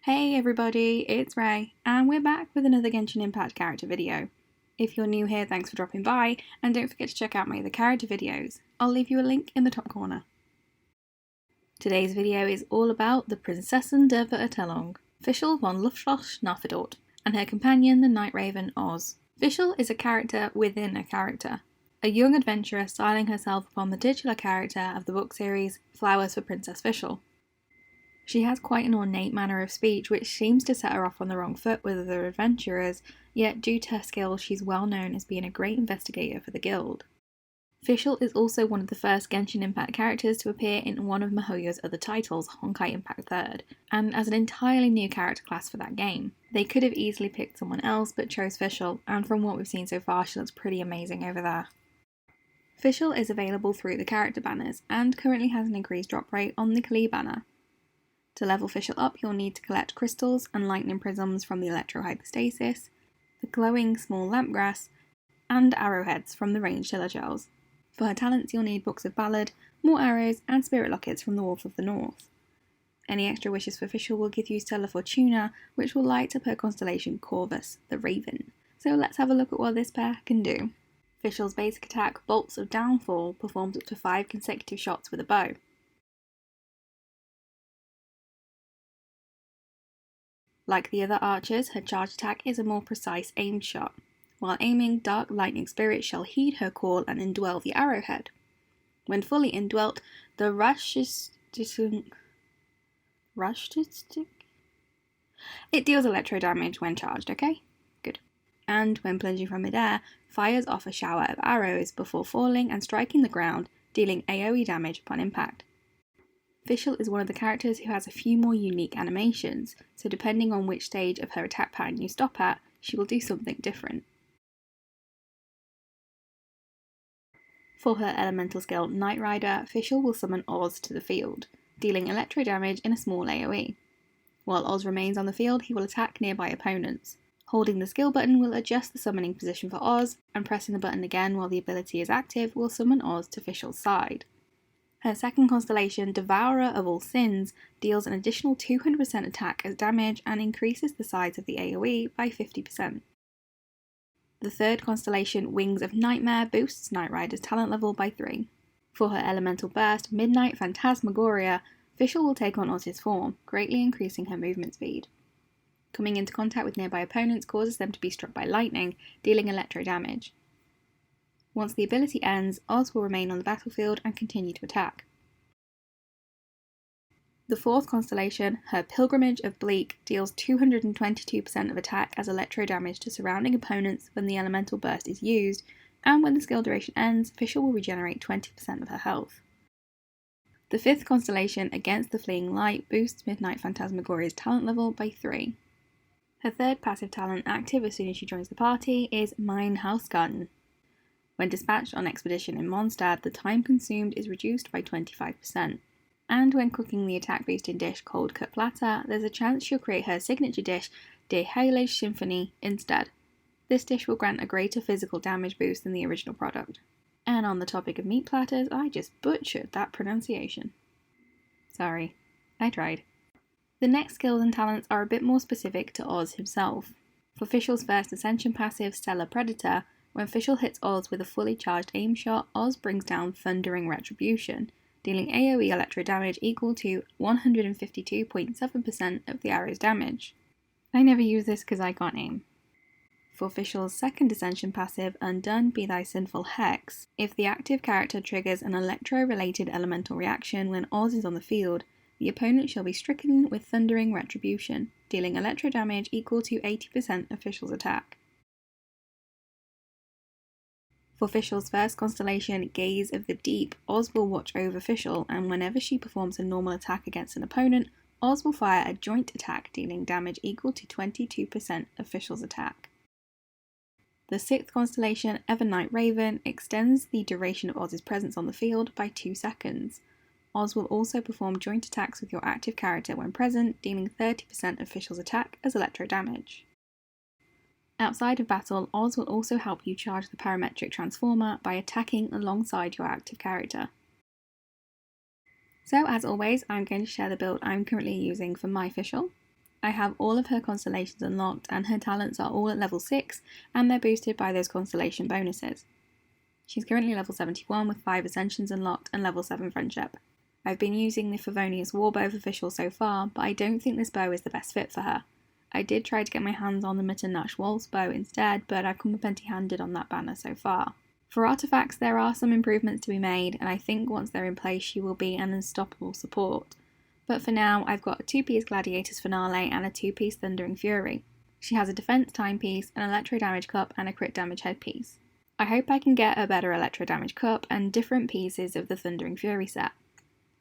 Hey everybody, it's Ray, and we're back with another Genshin Impact character video. If you're new here, thanks for dropping by, and don't forget to check out my other character videos. I'll leave you a link in the top corner. Today's video is all about the Prinzessin der Vertelung, Fischl von Luftschloss Nafedort, and her companion, the Night Raven Oz. Fischl is a character within a character, a young adventurer styling herself upon the titular character of the book series Flowers for Princess Fischl. She has quite an ornate manner of speech which seems to set her off on the wrong foot with other adventurers, yet due to her skill she's well known as being a great investigator for the guild. Fischl is also one of the first Genshin Impact characters to appear in one of miHoYo's other titles, Honkai Impact Tldr, and as an entirely new character class for that game. They could have easily picked someone else but chose Fischl, and from what we've seen so far she looks pretty amazing over there. Fischl is available through the character banners, and currently has an increased drop rate on the Klee banner. To level Fischl up, you'll need to collect crystals and lightning prisms from the electro-hypostasis, the glowing small lampgrass, and arrowheads from the ranged Tldr shells. For her talents, you'll need books of ballad, more arrows, and spirit lockets from the Wolf of the North. Any extra wishes for Fischl will give you Stellar Fortuna, which will light up her constellation Corvus, the Raven. So let's have a look at what this pair can do. Fischl's basic attack, Bolts of Downfall, performs up to 5 consecutive shots with a bow. Like the other archers, her charge attack is a more precise aimed shot. While aiming, Dark Lightning Spirit shall heed her call and indwell the arrowhead. When fully indwelt, the it deals electro damage when charged, okay? Good. And when plunging from midair, fires off a shower of arrows before falling and striking the ground, dealing AoE damage upon impact. Fischl is one of the characters who has a few more unique animations, so depending on which stage of her attack pattern you stop at, she will do something different. For her elemental skill Night Rider, Fischl will summon Oz to the field, dealing electro damage in a small AoE. While Oz remains on the field, he will attack nearby opponents. Holding the skill button will adjust the summoning position for Oz, and pressing the button again while the ability is active will summon Oz to Fischl's side. Her second constellation, Devourer of All Sins, deals an additional 200% attack as damage and increases the size of the AoE by 50%. The third constellation, Wings of Nightmare, boosts Night Rider's talent level by 3. For her elemental burst, Midnight Phantasmagoria, Fischl will take on Oz's form, greatly increasing her movement speed. Coming into contact with nearby opponents causes them to be struck by lightning, dealing electro damage. Once the ability ends, Oz will remain on the battlefield and continue to attack. The fourth constellation, her Pilgrimage of Bleak, deals 222% of attack as electro damage to surrounding opponents when the elemental burst is used, and when the skill duration ends, Fischl will regenerate 20% of her health. The fifth constellation, Against the Fleeing Light, boosts Midnight Phantasmagoria's talent level by 3. Her third passive talent, active as soon as she joins the party, is Mein Hausgarten. When dispatched on expedition in Mondstadt, the time consumed is reduced by 25%. And when cooking the attack boosting dish Cold Cut Platter, there's a chance she'll create her signature dish, Die Heilige Symphonie, instead. This dish will grant a greater physical damage boost than the original product. And on the topic of meat platters, I just butchered that pronunciation. Sorry, I tried. The next skills and talents are a bit more specific to Oz himself. For Fischl's first Ascension passive, Stellar Predator, when Fischl hits Oz with a fully charged aim shot, Oz brings down Thundering Retribution, dealing AoE electro damage equal to 152.7% of the arrow's damage. I never use this because I can't aim. For Fischl's second Ascension passive, Undone Be Thy Sinful Hex, if the active character triggers an electro-related elemental reaction when Oz is on the field, the opponent shall be stricken with Thundering Retribution, dealing electro damage equal to 80% of Fischl's attack. For Fischl's first constellation, Gaze of the Deep, Oz will watch over Fischl, and whenever she performs a normal attack against an opponent, Oz will fire a joint attack dealing damage equal to 22% of Fischl's attack. The sixth constellation, Evernight Raven, extends the duration of Oz's presence on the field by 2 seconds. Oz will also perform joint attacks with your active character when present, dealing 30% of Fischl's attack as electro damage. Outside of battle, Oz will also help you charge the parametric transformer by attacking alongside your active character. So as always, I'm going to share the build I'm currently using for my Fischl. I have all of her constellations unlocked and her talents are all at level 6 and they're boosted by those constellation bonuses. She's currently level 71 with 5 ascensions unlocked and level 7 friendship. I've been using the Favonius Warbow for Fischl so far, but I don't think this bow is the best fit for her. I did try to get my hands on the Mitternash Wolf's bow instead, but I've come up empty-handed on that banner so far. For artifacts, there are some improvements to be made, and I think once they're in place she will be an unstoppable support. But for now, I've got a 2-piece Gladiator's Finale and a 2-piece Thundering Fury. She has a defense timepiece, an electro damage cup, and a crit damage headpiece. I hope I can get a better electro damage cup and different pieces of the Thundering Fury set.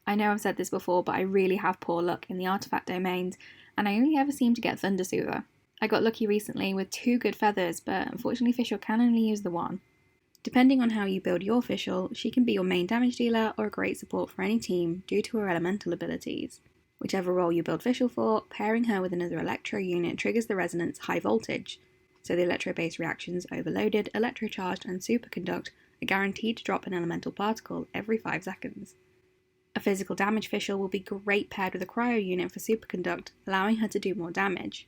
I know I've said this before, but I really have poor luck in the artifact domains, and I only ever seem to get Thunder Soother. I got lucky recently with 2 good feathers, but unfortunately Fischl can only use the 1. Depending on how you build your Fischl, she can be your main damage dealer or a great support for any team due to her elemental abilities. Whichever role you build Fischl for, pairing her with another Electro unit triggers the resonance High Voltage, so the Electro-based reactions Overloaded, Electrocharged and Superconduct are guaranteed to drop an elemental particle every 5 seconds. A physical damage Fischl will be great paired with a cryo unit for Superconduct, allowing her to do more damage.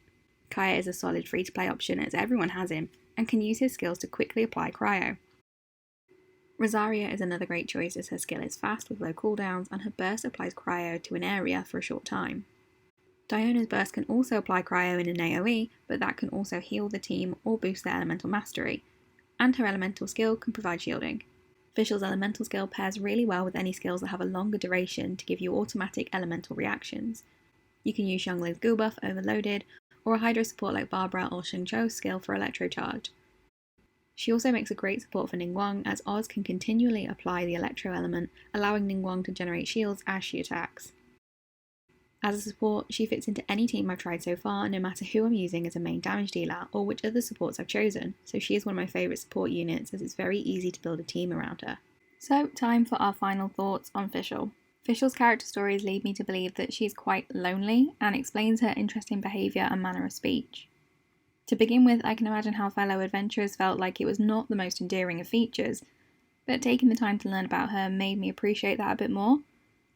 Kaya is a solid free-to-play option as everyone has him, and can use his skills to quickly apply cryo. Rosaria is another great choice as her skill is fast with low cooldowns and her burst applies cryo to an area for a short time. Diona's burst can also apply cryo in an AoE, but that can also heal the team or boost their elemental mastery, and her elemental skill can provide shielding. Fischl's elemental skill pairs really well with any skills that have a longer duration to give you automatic elemental reactions. You can use Xiangli's Goo buff Overloaded, or a Hydro support like Barbara or Xing Chou's skill for Electrocharge. She also makes a great support for Ningguang as Oz can continually apply the Electro element, allowing Ningguang to generate shields as she attacks. As a support, she fits into any team I've tried so far, no matter who I'm using as a main damage dealer or which other supports I've chosen, so she is one of my favourite support units as it's very easy to build a team around her. So, time for our final thoughts on Fischl. Fischl's character stories lead me to believe that she's quite lonely and explains her interesting behaviour and manner of speech. To begin with, I can imagine how fellow adventurers felt like it was not the most endearing of features, but taking the time to learn about her made me appreciate that a bit more.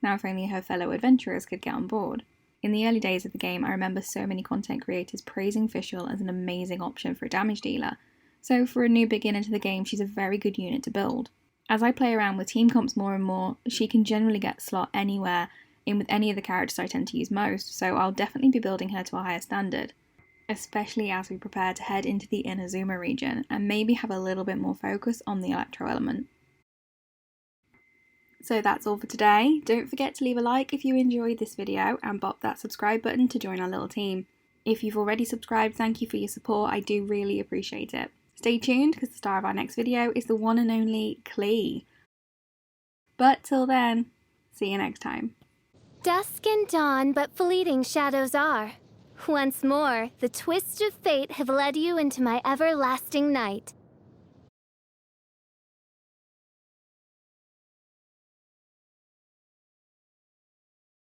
Now if only her fellow adventurers could get on board. In the early days of the game, I remember so many content creators praising Fischl as an amazing option for a damage dealer, so for a new beginner to the game, she's a very good unit to build. As I play around with team comps more and more, she can generally get a slot anywhere in with any of the characters I tend to use most, so I'll definitely be building her to a higher standard, especially as we prepare to head into the Inazuma region and maybe have a little bit more focus on the Electro element. So that's all for today. Don't forget to leave a like if you enjoyed this video and bop that subscribe button to join our little team. If you've already subscribed, thank you for your support, I do really appreciate it. Stay tuned because the star of our next video is the one and only Klee. But till then, see you next time. Dusk and dawn, but fleeting shadows are. Once more, the twists of fate have led you into my everlasting night.